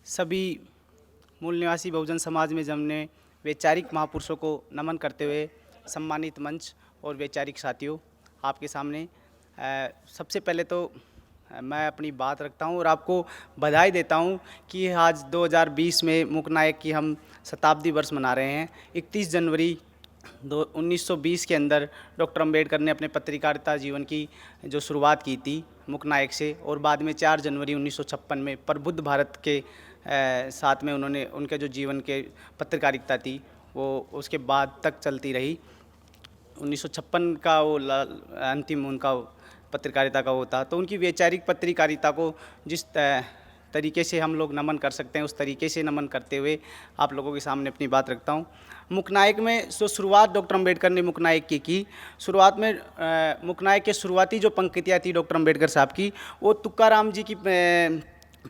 सभी मूल निवासी बहुजन समाज में जमने वैचारिक महापुरुषों को नमन करते हुए सम्मानित मंच और वैचारिक साथियों, आपके सामने सबसे पहले तो मैं अपनी बात रखता हूं और आपको बधाई देता हूं कि आज 2020 में मूकनायक की हम शताब्दी वर्ष मना रहे हैं। 31 जनवरी 1920 के अंदर डॉक्टर अंबेडकर ने अपने पत्रकारिता जीवन की जो शुरुआत की थी मूकनायक से, और बाद में 4 जनवरी 1956 में प्रबुद्ध भारत के साथ में उन्होंने उनके जो जीवन के पत्रकारिता थी वो उसके बाद तक चलती रही। 1956 का वो अंतिम उनका पत्रकारिता का वो था। तो उनकी वैचारिक पत्रकारिता को जिस तरीके से हम लोग नमन कर सकते हैं उस तरीके से नमन करते हुए आप लोगों के सामने अपनी बात रखता हूँ। मूकनायक में जो शुरुआत डॉक्टर अंबेडकर ने मूकनायक की शुरुआत में मूकनायक के शुरुआती जो पंक्तियाँ थी डॉक्टर अंबेडकर साहब की, वो तुकाराम जी की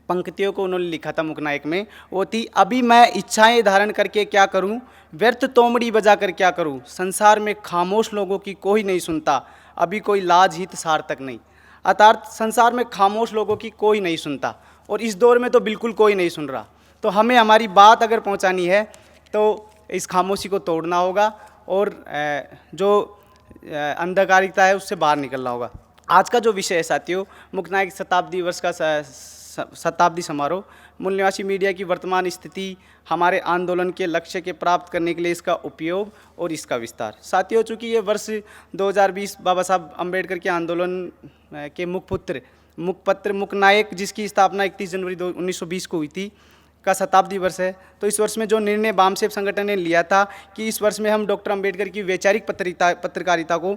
पंक्तियों को उन्होंने लिखा था मूकनायक में। वो थी, अभी मैं इच्छाएं धारण करके क्या करूं, व्यर्थ तोमड़ी बजा कर क्या करूं, संसार में खामोश लोगों की कोई नहीं सुनता, अभी कोई लाज हित सार्थक नहीं। अर्थात संसार में खामोश लोगों की कोई नहीं सुनता, और इस दौर में तो बिल्कुल कोई नहीं सुन रहा। तो हमें हमारी बात अगर पहुंचानी है तो इस खामोशी को तोड़ना होगा और जो अंधकारिता है उससे बाहर निकलना होगा। आज का जो विषय है साथियों, मूकनायक शताब्दी वर्ष का शताब्दी समारोह, मूल निवासी मीडिया की वर्तमान स्थिति, हमारे आंदोलन के लक्ष्य के प्राप्त करने के लिए इसका उपयोग और इसका विस्तार। साथियों, चूँकि ये वर्ष 2020 बाबा साहब अम्बेडकर के आंदोलन के मुखपत्र मूकनायक, जिसकी स्थापना 31 जनवरी 1920 को हुई थी, का शताब्दी वर्ष है, तो इस वर्ष में जो निर्णय वामसेप संगठन ने लिया था कि इस वर्ष में हम डॉक्टर अंबेडकर की वैचारिक पत्रकारिता को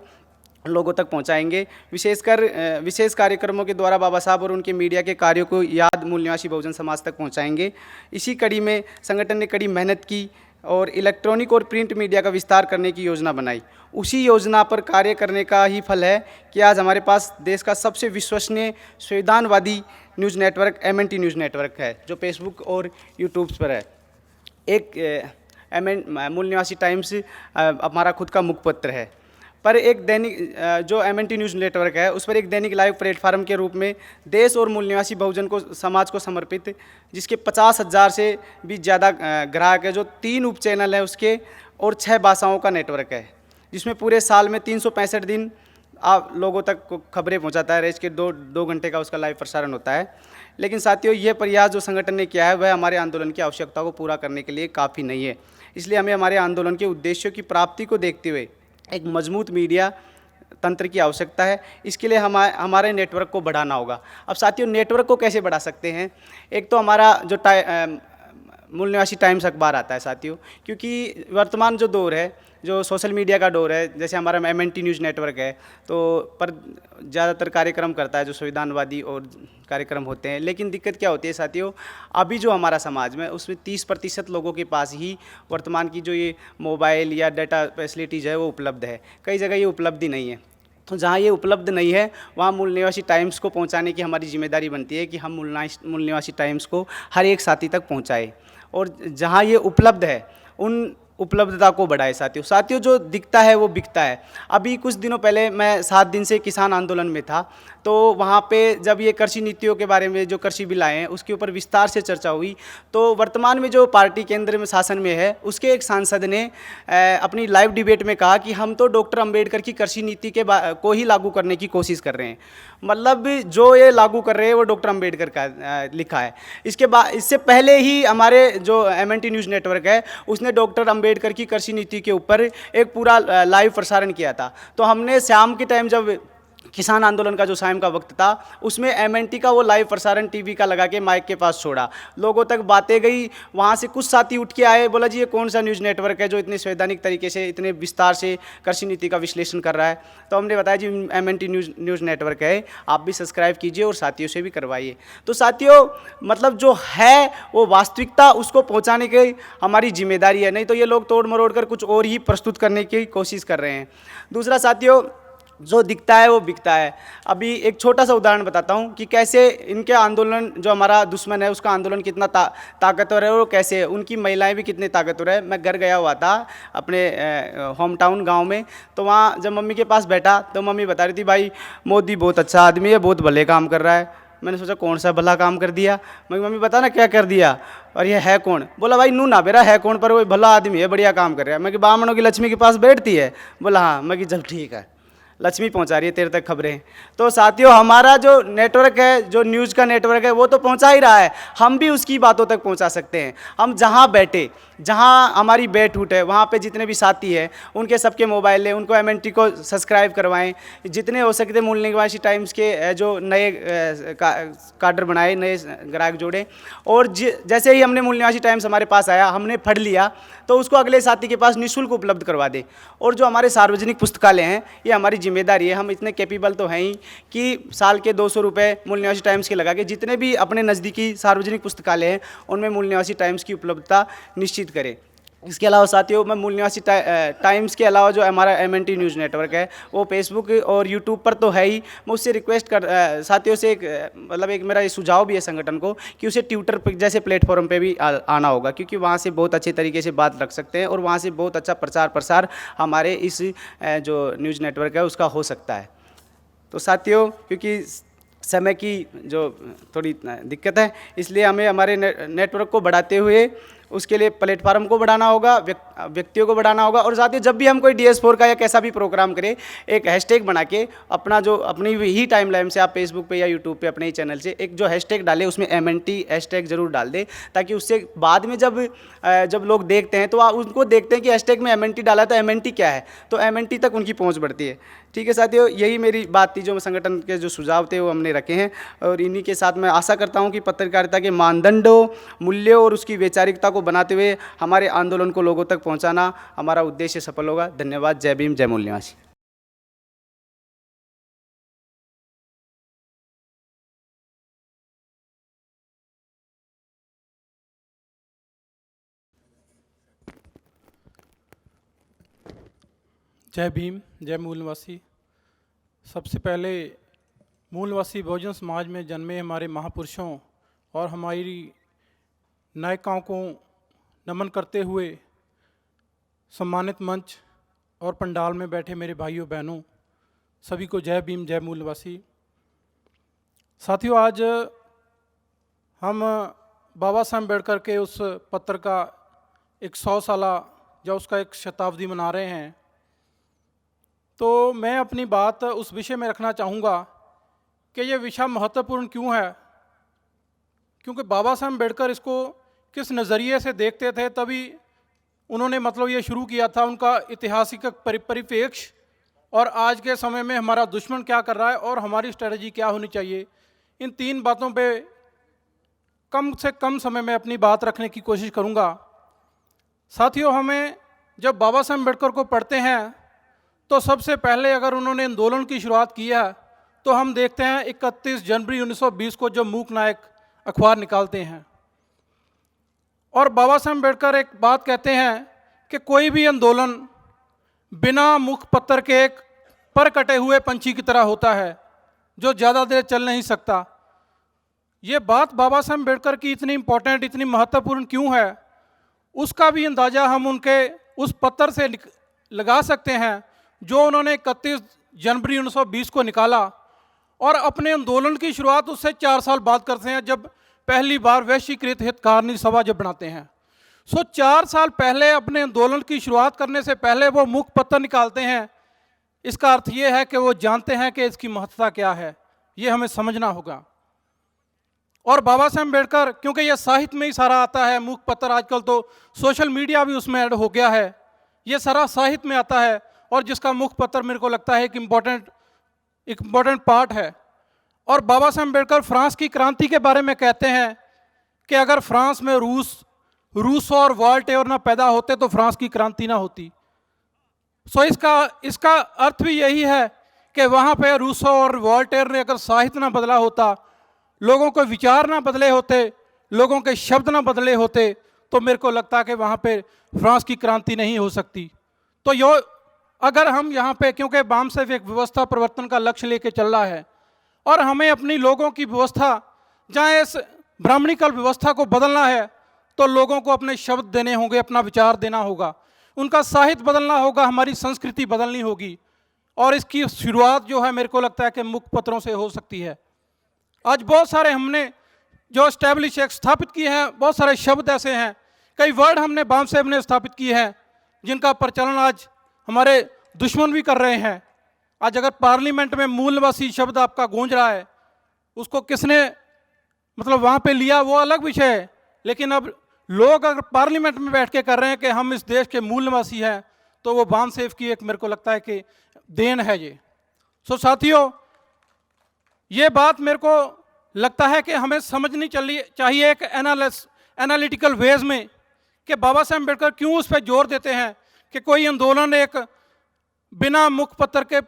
लोगों तक पहुंचाएंगे। विशेष कार्यक्रमों के द्वारा बाबा साहब और उनके मीडिया के कार्यों को याद मूल निवासी बहुजन समाज तक पहुंचाएंगे। इसी कड़ी में संगठन ने कड़ी मेहनत की और इलेक्ट्रॉनिक और प्रिंट मीडिया का विस्तार करने की योजना बनाई। उसी योजना पर कार्य करने का ही फल है कि आज हमारे पास देश का सबसे विश्वसनीय संविधानवादी news network MNT news network है, जो फेसबुक और यूट्यूब पर है। एक मूल निवासी टाइम्स हमारा खुद का मुखपत्र है, पर एक दैनिक जो MNT न्यूज़ नेटवर्क है उस पर एक दैनिक लाइव प्लेटफार्म के रूप में देश और मूल निवासी बहुजन को समाज को समर्पित, जिसके 50,000 से भी ज़्यादा ग्राहक है, जो 3 उप चैनल है उसके, और 6 भाषाओं का नेटवर्क है, जिसमें पूरे साल में 365 दिन आप लोगों तक खबरें पहुंचाता है। रेस के 2 घंटे का उसका लाइव प्रसारण होता है। लेकिन साथियों, यह प्रयास जो संगठन ने किया है वह हमारे आंदोलन की आवश्यकता को पूरा करने के लिए काफ़ी नहीं है। इसलिए हमें हमारे आंदोलन के उद्देश्यों की प्राप्ति को देखते हुए एक मजबूत मीडिया तंत्र की आवश्यकता है। इसके लिए हमारे नेटवर्क को बढ़ाना होगा। अब साथियों, नेटवर्क को कैसे बढ़ा सकते हैं? एक तो हमारा जो मूल निवासी टाइम्स अखबार आता है साथियों, क्योंकि वर्तमान जो दौर है, जो सोशल मीडिया का दौर है, जैसे हमारा MNT न्यूज़ नेटवर्क है, तो पर ज़्यादातर कार्यक्रम करता है जो संविधानवादी और कार्यक्रम होते हैं। लेकिन दिक्कत क्या होती है साथियों, अभी जो हमारा समाज में उसमें 30% लोगों के पास ही वर्तमान की जो ये मोबाइल या डाटा फैसिलिटीज़ है वो उपलब्ध है। कई जगह ये उपलब्धि नहीं है। तो जहाँ ये उपलब्ध नहीं है वहाँ मूल निवासी टाइम्स को पहुँचाने की हमारी जिम्मेदारी बनती है कि हम मूल निवासी टाइम्स को हर एक साथी तक पहुँचाएँ, और जहाँ ये उपलब्ध है उन उपलब्धता को बढ़ाए। साथियों, जो दिखता है वो बिकता है। अभी कुछ दिनों पहले मैं 7 दिन से किसान आंदोलन में था, तो वहाँ पे जब ये कृषि नीतियों के बारे में, जो कृषि बिल आए हैं उसके ऊपर विस्तार से चर्चा हुई, तो वर्तमान में जो पार्टी केंद्र में शासन में है उसके एक सांसद ने अपनी लाइव डिबेट में कहा कि हम तो डॉक्टर अंबेडकर की कृषि नीति को ही लागू करने की कोशिश कर रहे हैं। मतलब जो ये लागू कर रहे हैं वो डॉक्टर अंबेडकर का लिखा है। इससे पहले ही हमारे जो MNT न्यूज़ नेटवर्क है उसने डॉक्टर अंबेडकर की कृषि नीति के ऊपर एक पूरा लाइव प्रसारण किया था। तो हमने शाम के टाइम, जब किसान आंदोलन का जो शाम का वक्त था, उसमें MNT का वो लाइव प्रसारण टीवी का लगा के माइक के पास छोड़ा। लोगों तक बातें गई। वहाँ से कुछ साथी उठ के आए, बोला जी ये कौन सा न्यूज़ नेटवर्क है जो इतने संवैधानिक तरीके से, इतने विस्तार से कृषि नीति का विश्लेषण कर रहा है? तो हमने बताया जी MNT न्यूज़ नेटवर्क है, आप भी सब्सक्राइब कीजिए और साथियों से भी करवाइए। तो साथियों, मतलब जो है वो वास्तविकता, उसको पहुँचाने की हमारी जिम्मेदारी है, नहीं तो ये लोग तोड़ मरोड़ कर कुछ और ही प्रस्तुत करने की कोशिश कर रहे हैं। दूसरा साथियों, जो दिखता है वो बिकता है। अभी एक छोटा सा उदाहरण बताता हूँ कि कैसे इनके आंदोलन, जो हमारा दुश्मन है उसका आंदोलन कितना ताकतवर है और कैसे उनकी महिलाएं भी कितनी ताकतवर है। मैं घर गया हुआ था अपने होम टाउन गाँव में, तो वहाँ जब मम्मी के पास बैठा तो मम्मी बता रही थी, भाई मोदी बहुत अच्छा आदमी है, बहुत भले काम कर रहा है। मैंने सोचा कौन सा भला काम कर दिया। मैं मम्मी बता ना क्या कर दिया, और ये है कौन? बोला भाई नू ना बेरा है कौन, पर वो भला आदमी है, बढ़िया काम कर रहा है। मैं कि बामणों की लक्ष्मी के पास बैठती है? बोला हाँ। मैं कि चल ठीक है, लक्ष्मी पहुंचा रही है तेरे तक खबरें। तो साथियों, हमारा जो नेटवर्क है, जो न्यूज़ का नेटवर्क है, वो तो पहुंचा ही रहा है, हम भी उसकी बातों तक पहुंचा सकते हैं। हम जहां बैठे, जहां हमारी बैठ उठ है, वहां पे जितने भी साथी हैं उनके सबके मोबाइल लें, उनको एमएनटी को सब्सक्राइब करवाएं, जितने हो सकते मूल निवासी टाइम्स के जो नए काडर बनाए, नए ग्राहक जोड़े। और जैसे ही हमने मूल निवासी टाइम्स हमारे पास आया, हमने पढ़ लिया, तो उसको अगले साथी के पास निःशुल्क उपलब्ध करवा दें। और जो हमारे सार्वजनिक पुस्तकालय हैं, ये हमारी जिम्मेदारी है। हम इतने कैपेबल तो हैं ही कि साल के 200 रुपये मूल निवासी टाइम्स के लगा के जितने भी अपने नज़दीकी सार्वजनिक पुस्तकालय हैं उनमें मूल निवासी टाइम्स की उपलब्धता निश्चित करें। इसके अलावा साथियों, मैं मूल निवासी टाइम्स के अलावा जो हमारा एमएनटी न्यूज़ नेटवर्क है, वो फेसबुक और यूट्यूब पर तो है ही। मैं उससे रिक्वेस्ट साथियों से मतलब एक मेरा ये सुझाव भी है संगठन को कि उसे ट्विटर पर जैसे प्लेटफॉर्म पे भी आना होगा, क्योंकि वहाँ से बहुत अच्छे तरीके से बात रख सकते हैं और वहाँ से बहुत अच्छा प्रचार प्रसार हमारे इस जो न्यूज़ नेटवर्क है उसका हो सकता है। तो साथियों, क्योंकि समय की जो थोड़ी दिक्कत है, इसलिए हमें हमारे नेटवर्क को बढ़ाते हुए उसके लिए प्लेटफार्म को बढ़ाना होगा, व्यक्तियों को बढ़ाना होगा। और साथ ही जब भी हम कोई DS4 का या कैसा भी प्रोग्राम करें, एक हैशटैग बना के अपनी ही टाइम लाइन से आप फेसबुक पे या यूट्यूब पे अपने ही चैनल से एक जो हैशटैग डालें, उसमें MNT हैशटैग जरूर डाल दें, ताकि उससे बाद में जब लोग देखते हैं तो उनको देखते हैं कि हैशटैग में MNT डाला है, तो MNT क्या है, तो MNT तक उनकी पहुँच बढ़ती है। ठीक है साथियों, यही मेरी बात थी, जो संगठन के जो सुझाव थे वो हमने रखे हैं। और इन्हीं के साथ मैं आशा करता हूँ कि पत्रकारिता के मानदंडों, मूल्यों और उसकी वैचारिकता को बनाते हुए हमारे आंदोलन को लोगों तक पहुँचाना हमारा उद्देश्य सफल होगा। धन्यवाद। जय भीम, जय मूल निवासी। जय भीम, जय मूल निवासी। सबसे पहले मूल निवासी बहुजन समाज में जन्मे हमारे महापुरुषों और हमारी नायिकाओं को नमन करते हुए सम्मानित मंच और पंडाल में बैठे मेरे भाइयों बहनों सभी को जय भीम, जय मूल निवासी। साथियों, आज हम बाबा साहब अम्बेडकर के उस पत्र का 100 साला या उसका एक शताब्दी मना रहे हैं। तो मैं अपनी बात उस विषय में रखना चाहूँगा कि ये विषय महत्वपूर्ण क्यों है, क्योंकि बाबा साहब अम्बेडकर इसको किस नज़रिए से देखते थे, तभी उन्होंने मतलब ये शुरू किया था। उनका ऐतिहासिक परिप्रेक्ष्य और आज के समय में हमारा दुश्मन क्या कर रहा है और हमारी स्ट्रेटजी क्या होनी चाहिए, इन 3 बातों पे कम से कम समय में अपनी बात रखने की कोशिश करूँगा। साथियों, हमें जब बाबा साहब अम्बेडकर को पढ़ते हैं तो सबसे पहले अगर उन्होंने आंदोलन की शुरुआत की है तो हम देखते हैं 31 जनवरी 1920 को जो मूक नायक अखबार निकालते हैं। और बाबा साहब अम्बेडकर एक बात कहते हैं कि कोई भी आंदोलन बिना मुख पत्र के एक पर कटे हुए पंछी की तरह होता है जो ज़्यादा देर चल नहीं सकता। ये बात बाबा साहब अम्बेडकर की इतनी इम्पोर्टेंट, इतनी महत्वपूर्ण क्यों है, उसका भी अंदाज़ा हम उनके उस पत्र से लगा सकते हैं जो उन्होंने 31 जनवरी 1920 को निकाला। और अपने आंदोलन की शुरुआत उससे 4 साल बाद करते हैं, जब पहली बार वैश्वीकृत हितकारिणी सभा जब बनाते हैं। 4 साल पहले अपने आंदोलन की शुरुआत करने से पहले वो मुख पत्र निकालते हैं। इसका अर्थ ये है कि वो जानते हैं कि इसकी महत्ता क्या है, ये हमें समझना होगा। और बाबा साहब अम्बेडकर, क्योंकि ये साहित्य में ही सारा आता है, मुख पत्र आजकल तो सोशल मीडिया भी उसमें ऐड हो गया है, ये सारा साहित्य में आता है, और जिसका मुख पत्र मेरे को लगता है एक इम्पोर्टेंट पार्ट है। और बाबा साहब अम्बेडकर फ्रांस की क्रांति के बारे में कहते हैं कि अगर फ्रांस में रूसो और वॉल्टेयर ना पैदा होते तो फ्रांस की क्रांति ना होती। सो इसका अर्थ भी यही है कि वहाँ पे रूसो और वॉल्टेयर ने अगर साहित्य ना बदला होता, लोगों को विचार ना बदले होते, लोगों के शब्द ना बदले होते, तो मेरे को लगता है कि वहाँ पे फ्रांस की क्रांति नहीं हो सकती। तो अगर हम यहाँ पे, क्योंकि बाम से एक व्यवस्था परिवर्तन का लक्ष्य लेके चल रहा है और हमें अपनी लोगों की व्यवस्था, जहाँ इस ब्राह्मणिकल व्यवस्था को बदलना है, तो लोगों को अपने शब्द देने होंगे, अपना विचार देना होगा, उनका साहित्य बदलना होगा, हमारी संस्कृति बदलनी होगी। और इसकी शुरुआत जो है मेरे को लगता है कि मुख पत्रों से हो सकती है। आज बहुत सारे हमने जो स्टैब्लिश एक स्थापित किए हैं, बहुत सारे शब्द ऐसे हैं, कई वर्ड हमने बाम साहब ने स्थापित किए हैं जिनका प्रचलन आज हमारे दुश्मन भी कर रहे हैं। आज अगर पार्लियामेंट में मूल निवासी शब्द आपका गूंज रहा है, उसको किसने मतलब वहाँ पे लिया वो अलग विषय है, लेकिन अब लोग अगर पार्लियामेंट में बैठ के कर रहे हैं कि हम इस देश के मूल निवासी हैं, तो वो बाम सेफ की एक मेरे को लगता है कि देन है ये। सो साथियों, ये बात मेरे को लगता है कि हमें समझनी चाहिए एक एनालिटिकल वेज में कि बाबा साहब अम्बेडकर क्यों उस पर जोर देते हैं कि कोई आंदोलन एक बिना मुखपत्र के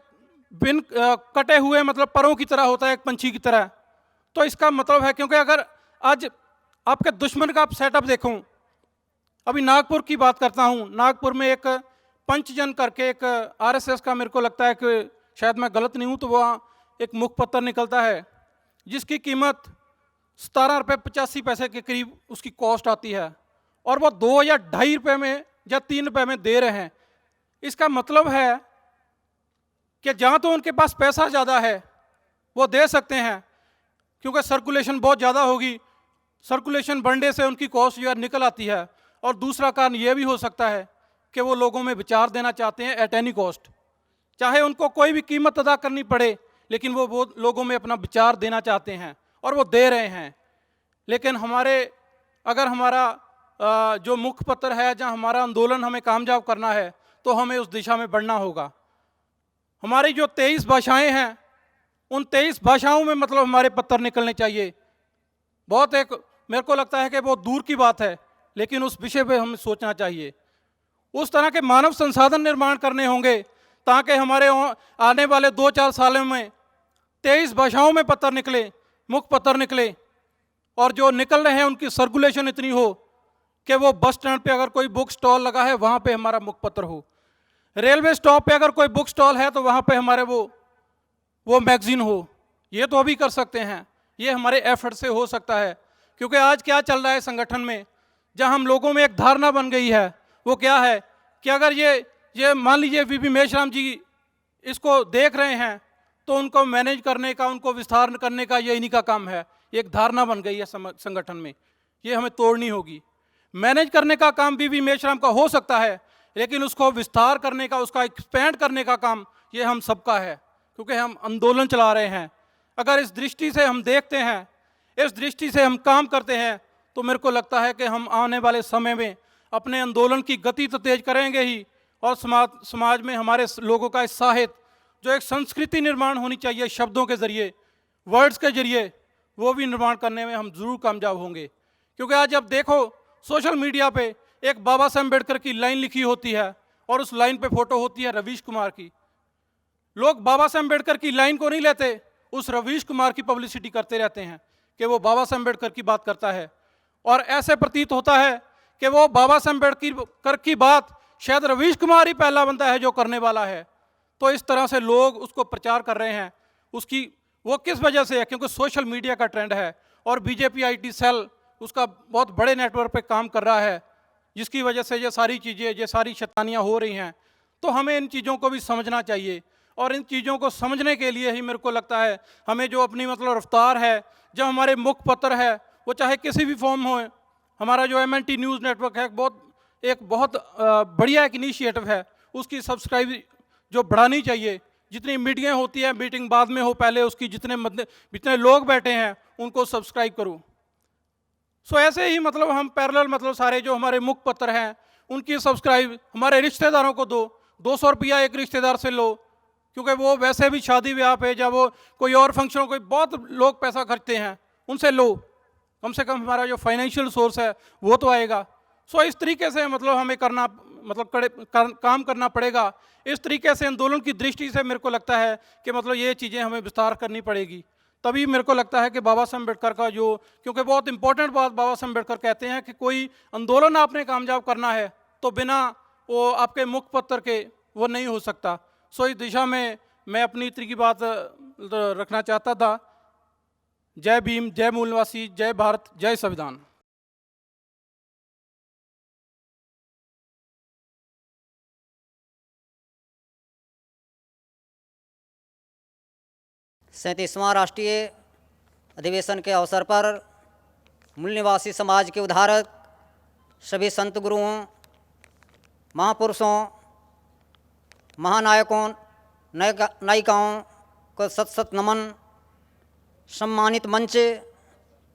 कटे हुए मतलब परों की तरह होता है, एक पंछी की तरह। तो इसका मतलब है क्योंकि अगर आज आपके दुश्मन का आप सेटअप देखूं, अभी नागपुर की बात करता हूं, नागपुर में एक पंचजन करके एक आरएसएस का, मेरे को लगता है कि शायद मैं गलत नहीं हूं तो वहाँ एक मुखपत्र निकलता है जिसकी कीमत 17 रुपये 85 पैसे के करीब उसकी कॉस्ट आती है, और वो 2 या 2.5 रुपये में या 3 रुपये में दे रहे हैं। इसका मतलब है कि जहाँ तो उनके पास पैसा ज़्यादा है वो दे सकते हैं क्योंकि सर्कुलेशन बहुत ज़्यादा होगी, सर्कुलेशन बढ़ने से उनकी कॉस्ट जो है निकल आती है। और दूसरा कारण ये भी हो सकता है कि वो लोगों में विचार देना चाहते हैं एट एनी कॉस्ट, चाहे उनको कोई भी कीमत अदा करनी पड़े, लेकिन वो लोगों में अपना विचार देना चाहते हैं और वो दे रहे हैं। लेकिन अगर हमारा जो मुखपत्र है, जहाँ हमारा आंदोलन हमें कामयाब करना है, तो हमें उस दिशा में बढ़ना होगा। हमारी जो 23 भाषाएं हैं, उन 23 भाषाओं में मतलब हमारे पत्र निकलने चाहिए। बहुत एक मेरे को लगता है कि बहुत दूर की बात है, लेकिन उस विषय पे हमें सोचना चाहिए। उस तरह के मानव संसाधन निर्माण करने होंगे ताकि हमारे आने वाले 2-4 सालों में 23 भाषाओं में पत्र निकले, मुखपत्र निकले, और जो निकल रहे हैं उनकी सर्कुलेशन इतनी हो कि वो बस स्टैंड पे अगर कोई बुक स्टॉल लगा है वहाँ पे हमारा मुखपत्र हो, रेलवे स्टॉप पे अगर कोई बुक स्टॉल है तो वहाँ पे हमारे वो मैगजीन हो। ये तो अभी कर सकते हैं, ये हमारे एफर्ट से हो सकता है। क्योंकि आज क्या चल रहा है संगठन में, जहाँ हम लोगों में एक धारणा बन गई है, वो क्या है कि अगर ये मान लीजिए वीपी मेश्राम जी इसको देख रहे हैं तो उनको मैनेज करने का, उनको विस्तार करने का ये इन्हीं का काम है। एक धारणा बन गई है संगठन में, ये हमें तोड़नी होगी। मैनेज करने का काम वीपी मेश्राम का हो सकता है, लेकिन उसको विस्तार करने का, उसका एक्सपेंड करने का काम ये हम सबका है, क्योंकि हम आंदोलन चला रहे हैं। अगर इस दृष्टि से हम देखते हैं, इस दृष्टि से हम काम करते हैं, तो मेरे को लगता है कि हम आने वाले समय में अपने आंदोलन की गति तो तेज करेंगे ही, और समाज में हमारे लोगों का साहित्य, जो एक संस्कृति निर्माण होनी चाहिए शब्दों के जरिए, वर्ड्स के जरिए, वो भी निर्माण करने में हम जरूर कामयाब होंगे। क्योंकि आज अब देखो सोशल मीडिया पे एक बाबा साहब अम्बेडकर की लाइन लिखी होती है और उस लाइन पे फोटो होती है रवीश कुमार की। लोग बाबा साहब अम्बेडकर की लाइन को नहीं लेते, उस रवीश कुमार की पब्लिसिटी करते रहते हैं कि वो बाबा साहब अम्बेडकर की बात करता है, और ऐसे प्रतीत होता है कि वो बाबा साहब अम्बेडकर की बात शायद रवीश कुमार ही पहला बंदा है जो करने वाला है। तो इस तरह से लोग उसको प्रचार कर रहे हैं। उसकी वो किस वजह से है? क्योंकि सोशल मीडिया का ट्रेंड है, और बीजेपी आईटी सेल उसका बहुत बड़े नेटवर्क पे काम कर रहा है, जिसकी वजह से ये सारी चीज़ें, ये सारी शैतानियाँ हो रही हैं। तो हमें इन चीज़ों को भी समझना चाहिए, और इन चीज़ों को समझने के लिए ही मेरे को लगता है हमें जो अपनी मतलब रफ्तार है, जब हमारे मुखपत्र है वो चाहे किसी भी फॉर्म हो, हमारा जो MNT न्यूज़ नेटवर्क है एक बहुत बढ़िया एक इनिशिएटिव है, उसकी सब्सक्राइब जो बढ़ानी चाहिए। जितनी मीटिंगें होती हैं, मीटिंग बाद में हो, पहले उसकी जितने लोग बैठे हैं उनको सब्सक्राइब करो। सो ऐसे ही मतलब हम पैरेलल मतलब सारे जो हमारे मुखपत्र हैं उनकी सब्सक्राइब हमारे रिश्तेदारों को दो, 200 रुपया एक रिश्तेदार से लो, क्योंकि वो वैसे भी शादी ब्याह पे, जब वो कोई और फंक्शन, कोई बहुत लोग पैसा खर्चते हैं, उनसे लो, कम से कम हमारा जो फाइनेंशियल सोर्स है वो तो आएगा। सो इस तरीके से मतलब हमें करना मतलब काम करना पड़ेगा। इस तरीके से आंदोलन की दृष्टि से मेरे को लगता है कि मतलब ये चीज़ें हमें विस्तार करनी पड़ेगी। तभी मेरे को लगता है कि बाबा साहब अम्बेडकर का जो, क्योंकि बहुत इंपॉर्टेंट बात बाबा साहब अम्बेडकर कहते हैं कि कोई आंदोलन आपने कामयाब करना है तो बिना वो आपके मुखपत्र के वो नहीं हो सकता। सो इस दिशा में मैं अपनी इतनी की बात रखना चाहता था। जय भीम, जय मूल निवासी, जय भारत, जय संविधान। सैंतीसवां राष्ट्रीय अधिवेशन के अवसर पर मूल निवासी समाज के उद्धारक सभी संत गुरुओं, महापुरुषों, महानायकों, नायिकाओं को सत सत नमन। सम्मानित मंच,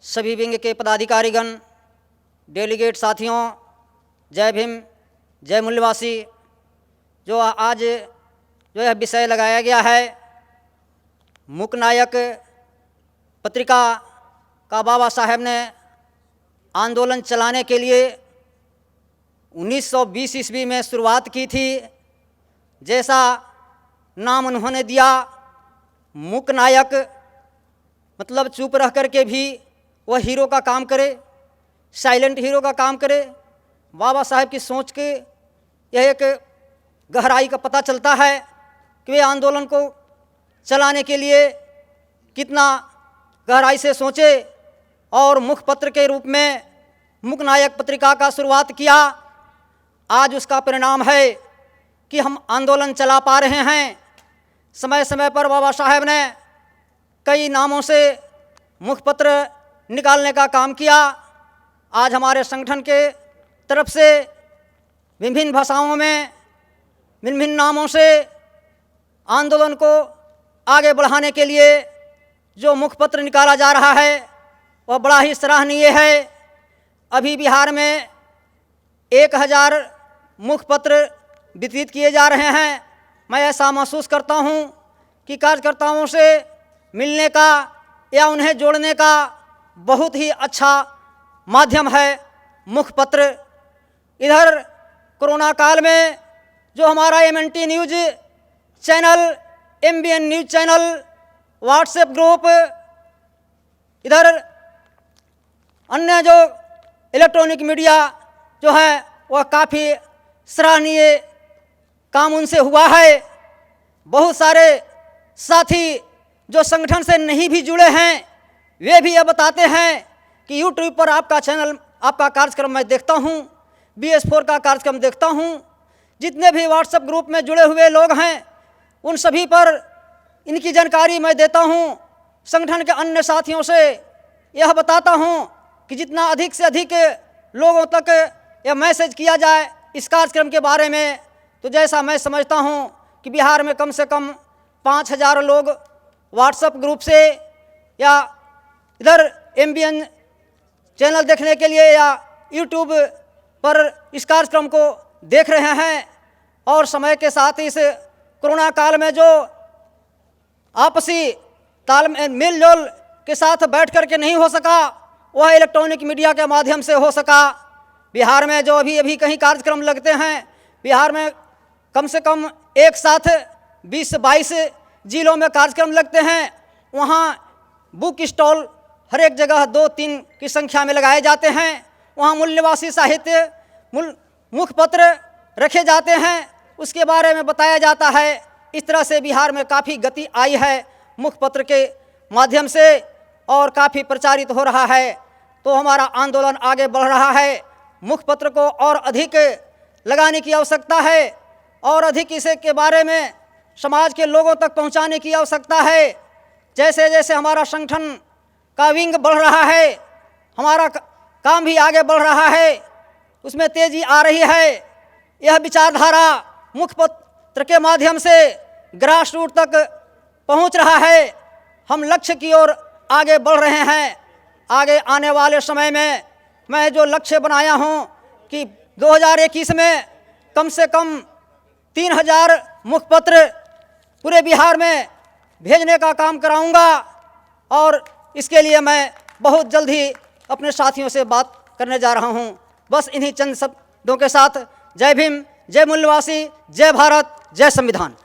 सभी विंग के पदाधिकारीगण, डेलीगेट साथियों, जय भीम, जय मूल्यवासी। जो आज जो यह विषय लगाया गया है, मूक नायक पत्रिका का बाबा साहेब ने आंदोलन चलाने के लिए 1920 ईस्वी में शुरुआत की थी। जैसा नाम उन्होंने दिया, मूक नायक, मतलब चुप रह कर के भी वह हीरो का काम करे, साइलेंट हीरो का काम करे। बाबा साहेब की सोच के यह एक गहराई का पता चलता है कि वे आंदोलन को चलाने के लिए कितना गहराई से सोचे और मुखपत्र के रूप में मूक नायक पत्रिका का शुरुआत किया। आज उसका परिणाम है कि हम आंदोलन चला पा रहे हैं। समय समय पर बाबा साहेब ने कई नामों से मुखपत्र निकालने का काम किया। आज हमारे संगठन के तरफ से विभिन्न भाषाओं में विभिन्न नामों से आंदोलन को आगे बढ़ाने के लिए जो मुखपत्र निकाला जा रहा है वह बड़ा ही सराहनीय है। अभी बिहार में 1000 मुखपत्र वितरित किए जा रहे हैं। मैं ऐसा महसूस करता हूं कि कार्यकर्ताओं से मिलने का या उन्हें जोड़ने का बहुत ही अच्छा माध्यम है मुखपत्र। इधर कोरोना काल में जो हमारा MNT news channel, MBN news channel, WhatsApp group, इधर अन्य जो इलेक्ट्रॉनिक मीडिया जो है वह काफ़ी सराहनीय काम उनसे हुआ है। बहुत सारे साथी जो संगठन से नहीं भी जुड़े हैं वे भी यह बताते हैं कि यूट्यूब पर आपका चैनल, आपका कार्यक्रम मैं देखता हूँ, BS4 का कार्यक्रम देखता हूँ। जितने भी व्हाट्सएप ग्रुप में जुड़े हुए लोग हैं उन सभी पर इनकी जानकारी मैं देता हूँ। संगठन के अन्य साथियों से यह बताता हूँ कि जितना अधिक से अधिक लोगों तक यह मैसेज किया जाए इस कार्यक्रम के बारे में, तो जैसा मैं समझता हूँ कि बिहार में कम से कम 5000 लोग व्हाट्सएप ग्रुप से या इधर MBN चैनल देखने के लिए या यूट्यूब पर इस कार्यक्रम को देख रहे हैं। और समय के साथ इस कोरोना काल में जो आपसी तालमेल मेलजोल के साथ बैठ कर के नहीं हो सका वह इलेक्ट्रॉनिक मीडिया के माध्यम से हो सका। बिहार में जो अभी कहीं कार्यक्रम लगते हैं, बिहार में कम से कम एक साथ 20-22 जिलों में कार्यक्रम लगते हैं। वहाँ बुक स्टॉल हर एक जगह 2-3 की संख्या में लगाए जाते हैं। वहाँ मूल निवासी साहित्य मुखपत्र रखे जाते हैं, उसके बारे में बताया जाता है। इस तरह से बिहार में काफ़ी गति आई है मुखपत्र के माध्यम से और काफ़ी प्रचारित हो रहा है। तो हमारा आंदोलन आगे बढ़ रहा है। मुखपत्र को और अधिक लगाने की आवश्यकता है और अधिक इसे के बारे में समाज के लोगों तक पहुंचाने की आवश्यकता है। जैसे जैसे हमारा संगठन का विंग बढ़ रहा है, हमारा काम भी आगे बढ़ रहा है, उसमें तेजी आ रही है। यह विचारधारा मुखपत्र के माध्यम से ग्रास रूट तक पहुंच रहा है। हम लक्ष्य की ओर आगे बढ़ रहे हैं। आगे आने वाले समय में मैं जो लक्ष्य बनाया हूं कि 2021 में कम से कम 3000 मुखपत्र पूरे बिहार में भेजने का काम कराऊंगा और इसके लिए मैं बहुत जल्द ही अपने साथियों से बात करने जा रहा हूं। बस इन्हीं चंद शब्दों के साथ जय भीम, जय मूल्यवासी, जय भारत, जय संविधान।